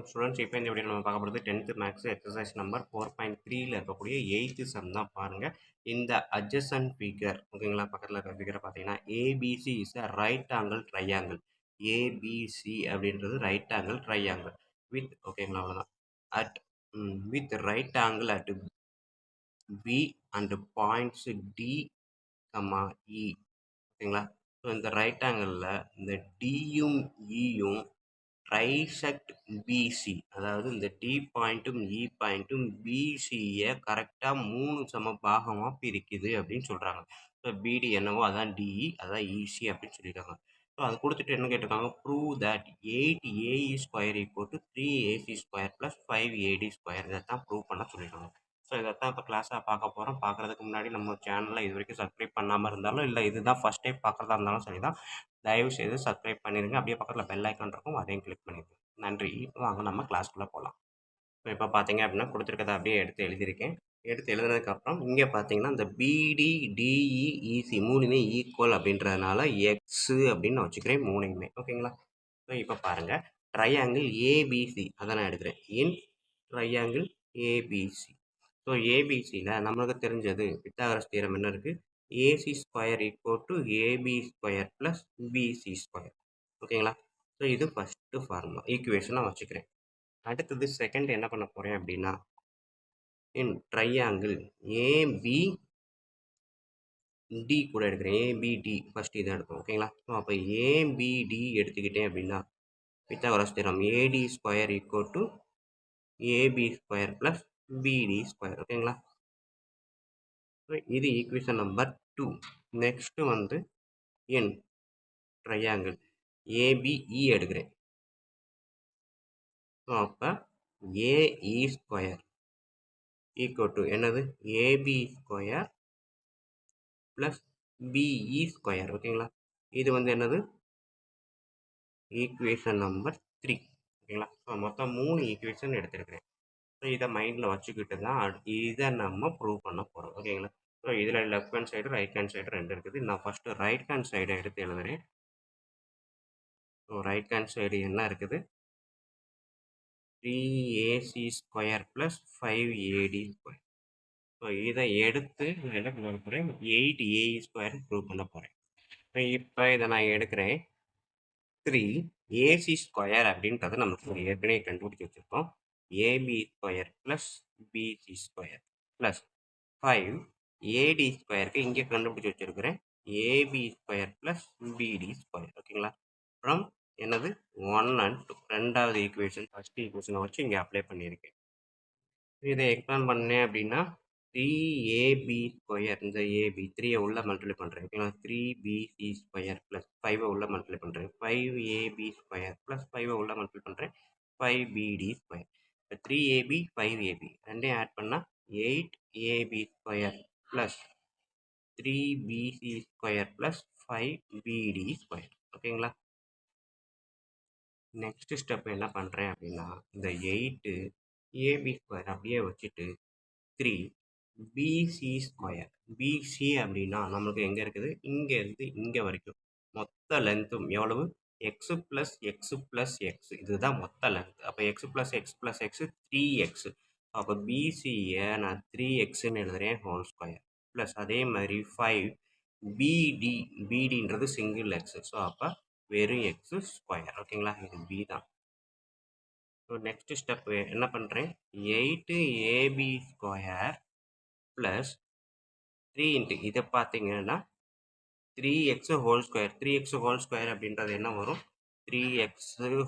Students இப்போ இந்த video நம்ம பார்க்க போகிறது 10th மேக்ஸ் எக்ஸசைஸ் நம்பர் 4.3ல இருக்கக்கூடிய 8th சம் தான் பாருங்கள். இந்த அட்ஜசன்ட் ஃபிகர் ஓகேங்களா, பக்கத்தில் இருக்கிற ஃபிகரை பார்த்தீங்கன்னா ABC is a right angle triangle. ABC அப்படின்றது ரைட் ஆங்கிள் ட்ரையாங்கிள் வித் ஓகேங்களா அவ்வளோதான் at with right angle at B and points D comma E ஓகேங்களா. ஸோ இந்த ரைட் ஆங்கிளில் இந்த டியும் இயும் ட்ரைசெக்ட் பிசி, அதாவது இந்த டி பாயிண்ட்டும் இ பாயிண்ட்டும் பிசியை கரெக்டாக 3 சம பாகமாக பிரிக்குது அப்படின்னு சொல்கிறாங்க. ஸோ பிடி என்னவோ அதான் டிஇ, அதான் இசி அப்படின்னு சொல்லியிருக்காங்க. ஸோ அது கொடுத்துட்டு என்ன கேட்டிருக்காங்க, ப்ரூவ் தட் 8ஏஇ ஸ்கொயர் ஈக்குவல் டு 3ஏசி ஸ்கொயர் ப்ளஸ் 5ஏடி ஸ்கொயர், இதைத்தான் ப்ரூவ் பண்ண சொல்லியிருக்காங்க. ஸோ இதைத்தான் இப்போ கிளாஸாக பார்க்க போகிறோம். பார்க்குறதுக்கு முன்னாடி நம்ம சேனலில் இது வரைக்கும் சப்ஸ்கிரைப் பண்ணாமல் இருந்தாலும், இல்லை இதுதான் ஃபஸ்ட் டைம் பார்க்குறதா இருந்தாலும் சரி தான், தயவு செய்து சப்ஸ்கிரைப் பண்ணிடுங்க. அப்படியே பக்கத்தில் பெல் ஐக்கான் இருக்கும், அதையும் கிளிக் பண்ணிடுங்க. நன்றி. இப்போ வாங்க நம்ம கிளாஸ்க்குள்ளே போகலாம். இப்போ பார்த்தீங்க அப்படின்னா கொடுத்துருக்கதை அப்படியே எடுத்து எழுதியிருக்கேன். எடுத்து எழுதுனதுக்கப்புறம் இங்கே பார்த்தீங்கன்னா இந்த பிடி டிஇ இசி மூணுமே ஈக்குவல் அப்படின்றதுனால எக்ஸு அப்படின்னு நான் வச்சுக்கிறேன் மூணுமே. ஓகேங்களா. ஸோ இப்போ பாருங்கள், ட்ரையாங்கிள் ஏபிசி அதை நான் எடுக்கிறேன். In triangle ABC. ஸோ ஏபிசியில் நம்மளுக்கு தெரிஞ்சது பித்தாகரஸ் தியரம் என்ன இருக்குது, AC square equal to AB square plus BC square. ஓகேங்களா. ஸோ இது ஃபஸ்ட்டு ஃபார்முலா ஈக்குவேஷனாக வச்சுக்கிறேன். அடுத்தது செகண்ட் என்ன பண்ண போகிறேன் அப்படின்னா, இன் ட்ரையாங்கிள் ஏபிடி கூட எடுக்கிறேன். ஏபிடி ஃபஸ்ட்டு இதை எடுப்போம். ஓகேங்களா. ஸோ அப்போ ஏபிடி எடுத்துக்கிட்டேன் அப்படின்னா Pythagoras theorem AD square equal to AB square plus BD square. ஓகேங்களா. ஸோ இது ஈக்குவேஷன் நம்பர் 2. நெக்ஸ்ட்டு வந்து இன் ட்ரையாங்கிள் ஏபிஇ எடுக்கிறேன். ஸோ அப்போ ஏஇ ஸ்கொயர் ஈக்குவல் டு என்னது, AB square plus BE square. ஓகேங்களா. இது வந்து என்னது, ஈக்குவேஷன் நம்பர் 3. ஓகேங்களா. ஸோ மொத்தம் 3 ஈக்குவேஷன் எடுத்துருக்கிறேன். ஸோ இதை மைண்டில் வச்சுக்கிட்டு தான் இதை நம்ம ப்ரூவ் பண்ண போகிறோம். ஓகேங்களா. ஸோ இதில் left hand side right hand side ரெண்டு இருக்குது. நான் ஃபஸ்ட்டு ரைட் ஹேண்ட் சைடை எடுத்து எழுதுறேன். ஸோ ரைட் ஹேண்ட் சைடு என்ன இருக்குது, 3ஏசி ஸ்கொயர் ப்ளஸ் 5ஏடி ஸ்கொயர். ஸோ இதை எடுத்து நான் என்ன பண்ண போகிறேன், 8ஏஇ ஸ்கொயர் ப்ரூவ் பண்ண போகிறேன். இப்போ இதை நான் எடுக்கிறேன். 3ஏசி ஸ்கொயர் அப்படின்றது நமக்கு ஏற்கனவே கண்டுபிடிச்சி வச்சுருக்கோம். AB square plus BC square plus 5ஏடி ஸ்கொயருக்கு இங்கே கண்டுபிடிச்சி வச்சுருக்கிறேன் AB square plus BD square. ஓகேங்களா. ஃப்ரம் என்னது 1 and 2, ரெண்டாவது ஈக்குவேஷன் ஃபஸ்ட் ஈக்குவேஷனை வச்சு இங்கே அப்ளை பண்ணியிருக்கேன். இதை எக்ஸ்பிளைன் பண்ணேன் அப்படின்னா 3ஏபி ஸ்கொயர், இந்த ஏபி 3 உள்ள மல்டிப்ளை பண்ணுறேன். ஓகேங்களா. 3பிசி ஸ்கொயர் ப்ளஸ் 5 உள்ள மல்டிப்ளை பண்ணுறேன். 5ஏபி ஸ்கொயர் ப்ளஸ் 5 உள்ள மல்டிப்ளை பண்ணுறேன். 5பிடி ஸ்கொயர். இப்போ 3ஏபி 5ஏபி ரெண்டையும் ஆட் பண்ணால் 8ஏபி ஸ்கொயர் ப்ளஸ் 3பிசி ஸ்கொயர் ப்ளஸ் 5பிடி ஸ்கொயர். ஓகேங்களா. நெக்ஸ்ட் ஸ்டெப் என்ன பண்ணுறேன் அப்படின்னா, இந்த 8 ஏபி ஸ்கொயர் அப்படியே வச்சுட்டு 3 பிசி ஸ்கொயர். பிசி அப்படின்னா நம்மளுக்கு எங்கே இருக்குது, இங்கே இருந்து இங்கே வரைக்கும் மொத்த லென்த்தும் எவ்வளவு, x plus x plus X, இதுதான் மொத்த லென்த். அப்போ X plus X plus x 3x. அப்போ பிசியை நான் 3xன்னு எழுதுகிறேன் ஹோல் ஸ்கொயர் ப்ளஸ் அதே மாதிரி 5 பிடி, பிடின்றது சிங்கிள் எக்ஸு. ஸோ அப்போ வெறும் எக்ஸு ஸ்கொயர். ஓகேங்களா. இது பி தான். ஸோ நெக்ஸ்ட் ஸ்டெப் என்ன பண்ணுறேன், 8ஏபி ஸ்கொயர் ப்ளஸ் 3 இன்ட்டு இதை பார்த்தீங்கன்னா 3x whole square. 3x whole square அப்படின்றது என்ன வரும், 3x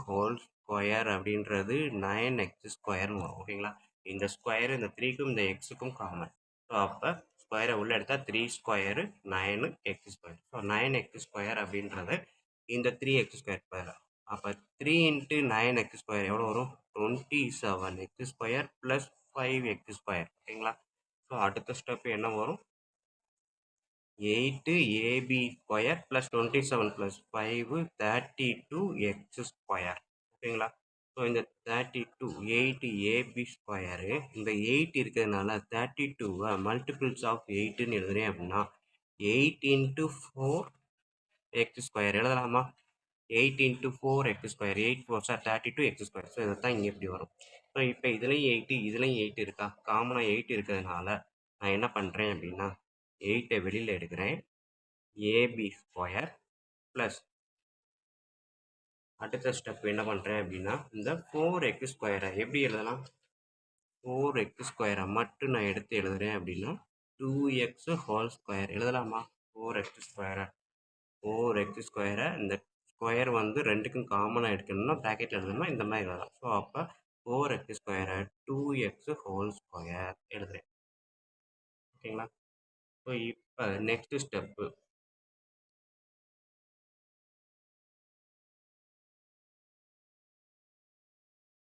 ஹோல் ஸ்கொயர் அப்படின்றது 9x ஸ்கொயர்னு வரும். ஓகேங்களா. இந்த ஸ்கொயர் இந்த 3க்கும் இந்த எக்ஸுக்கும் காமன். ஸோ அப்போ ஸ்கொயரை உள்ளே எடுத்தால் 3 square 9x square. So 9x square அப்படின்றது இந்த 3x ஸ்கொயர் ஸ்கொயர். அப்போ 3 இன்ட்டு 9x ஸ்கொயர் எவ்வளோ வரும், 27x square plus 5x square. ஓகேங்களா. ஸோ அடுத்த ஸ்டெப் என்ன வரும், 8ஏபி square plus 27 plus 5 32x square. ஓகேங்களா. ஸோ இந்த 32 8ஏபி ஸ்கொயரு, இந்த 8 இருக்கிறதுனால 32 மல்டிபிள்ஸ் ஆஃப் 8ன்னு எழுதுறேன் அப்படின்னா 8 இன்ட்டு 4x ஸ்கொயர் எழுதலாமா. 8 into 4x square 8 4 sir 32x². So இதை தான் இங்கே இப்படி வரும். ஸோ இப்போ இதுலேயும் 8 இதுலேயும் 8 இருக்கா, காமனாக 8 இருக்கிறதுனால நான் என்ன பண்ணுறேன் அப்படின்னா 8ஐ வெளியில் எடுக்கிறேன். ஏபி ஸ்கொயர் ப்ளஸ் அடுத்த ஸ்டெப் என்ன பண்ணுறேன் அப்படின்னா இந்த 4x² எப்படி எழுதலாம், 4x² மட்டும் நான் எடுத்து எழுதுறேன் அப்படின்னா 2x² எழுதலாமா. 4x² 4x² இந்த ஸ்கொயர் வந்து ரெண்டுக்கும் காமனாக எடுக்கணும்னா ப்ராக்கெட்டில் எழுதணும்னா இந்த மாதிரி எழுதலாம். ஸோ அப்போ 4x² 2x² எழுதுறேன். ஓகேங்களா. ஸோ இப்போ நெக்ஸ்ட் ஸ்டெப்பு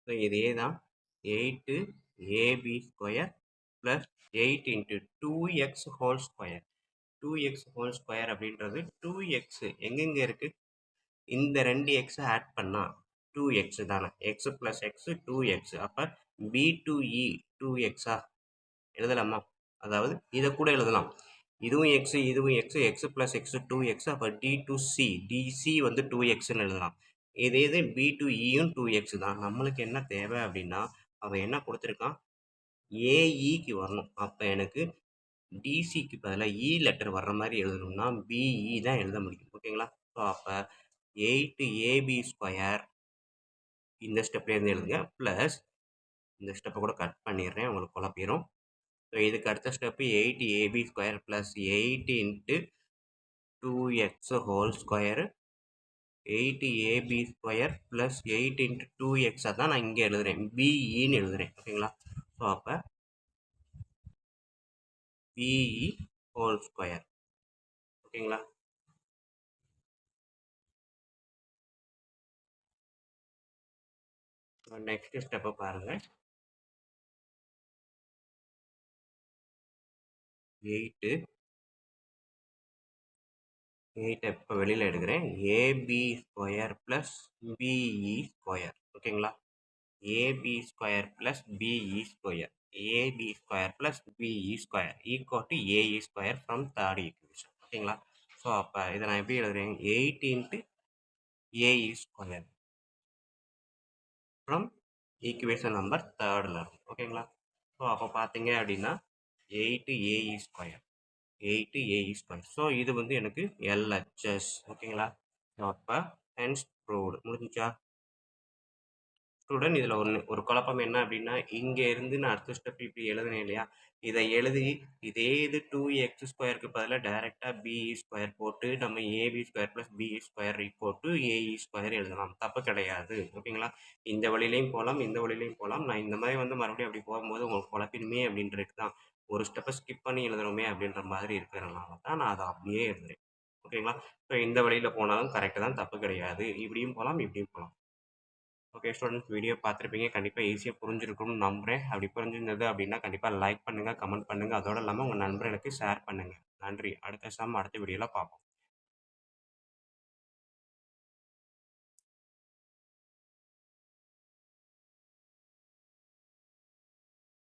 ஸோ இதே தான் 8ab² plus 8 into 2x² 2x² அப்படின்றது 2x எங்கெங்கே இருக்குது, இந்த 2x ஆட் பண்ணால் 2x தானே, x ப்ளஸ் எக்ஸ் 2x. அப்போ b2e 2xஆ எழுதலாமா. அதாவது இதை கூட எழுதலாம், இதுவும் எக்ஸ் இதுவும் X X plus X 2x. அப்போ d2c dc வந்து 2xன்னு எழுதலாம். இது b2eயும் 2x தான். நம்மளுக்கு என்ன தேவை அப்படின்னா அவன் என்ன கொடுத்துருக்கான், ஏஇக்கு வரணும். அப்போ எனக்கு டிசிக்கு பதிலாக இ லெட்டர் வர்ற மாதிரி எழுதணும்னா பிஇ தான் எழுத முடியும். ஓகேங்களா. ஸோ அப்போ 8ab² இந்த ஸ்டெப்லேருந்து எழுதுங்க. ப்ளஸ் இந்த ஸ்டெப்பை கூட கட் பண்ணிடுறேன், உங்களுக்கு குழப்பிடும். ஸோ இதுக்கு அடுத்த step 8ab² plus 8 into 2x² 8ab² plus 8 into 2x தான் நான் இங்கே எழுதுறேன், பிஇன்னு எழுதுறேன். ஓகேங்களா. ஸோ அப்போ BE². ஓகேங்களா. நெக்ஸ்ட் ஸ்டெப்பை பாருங்கள். 8 இப்போ வெளியில் எடுக்கிறேன். AB² plus BE². ஓகேங்களா. AB² plus BE² AB² plus BE² equal to AE² from third equation. ஓகேங்களா. ஸோ அப்போ இதை நான் எப்படி எழுதுறேன், 8 into AE² from equation number தேர்டில் இருக்கும். ஓகேங்களா. ஸோ அப்போ பார்த்தீங்க அப்படின்னா 8AE². ஸோ இது வந்து எனக்கு LHS. ஓகேங்களா. அப்போ ஹென்ஸ் ப்ரூவ்டு முடிஞ்சா. ஸ்டூடெண்ட் இதில் ஒரு குழப்பம் என்ன அப்படின்னா, இங்கே இருந்து நான் அடுத்த ஸ்டெப் இப்படி எழுதுனேன் இல்லையா, இதை எழுதி இதே இது 2x² பதிலாக டைரெக்டாக BE² போட்டு நம்ம AB² ப்ளஸ் BE² போட்டு AE² எழுதலாம், தப்பு கிடையாது. ஓகேங்களா. இந்த வழியிலையும் போகலாம், இந்த வழியிலையும் போகலாம். நான் இந்த மாதிரி வந்து மறுபடியும் அப்படி போகும்போது உங்களுக்கு குழப்பிடுமே அப்படின்றது தான், ஒரு ஸ்டெப்பை ஸ்கிப் பண்ணி எழுதணுமே அப்படின்ற மாதிரி இருக்கிறதுனால தான் நான் அதை அப்படியே எழுதுறேன். ஓகேங்களா. ஸோ இந்த வழியில் போனாலும் கரெக்டு தான், தப்பு கிடையாது. இப்படியும் போகலாம், இப்படியும் போகலாம். ஓகே ஸ்டூடெண்ட்ஸ், வீடியோ பார்த்துருப்பீங்க. கண்டிப்பாக ஈஸியாக புரிஞ்சிருக்கும்னு நம்புகிறேன். அப்படி புரிஞ்சிருந்தது அப்படின்னா கண்டிப்பாக லைக் பண்ணுங்கள், கமெண்ட் பண்ணுங்கள். அதோடு இல்லாமல் உங்கள் நண்பர்களுக்கு ஷேர் பண்ணுங்கள். நன்றி. அடுத்த வீடியோவில் பார்ப்போம்.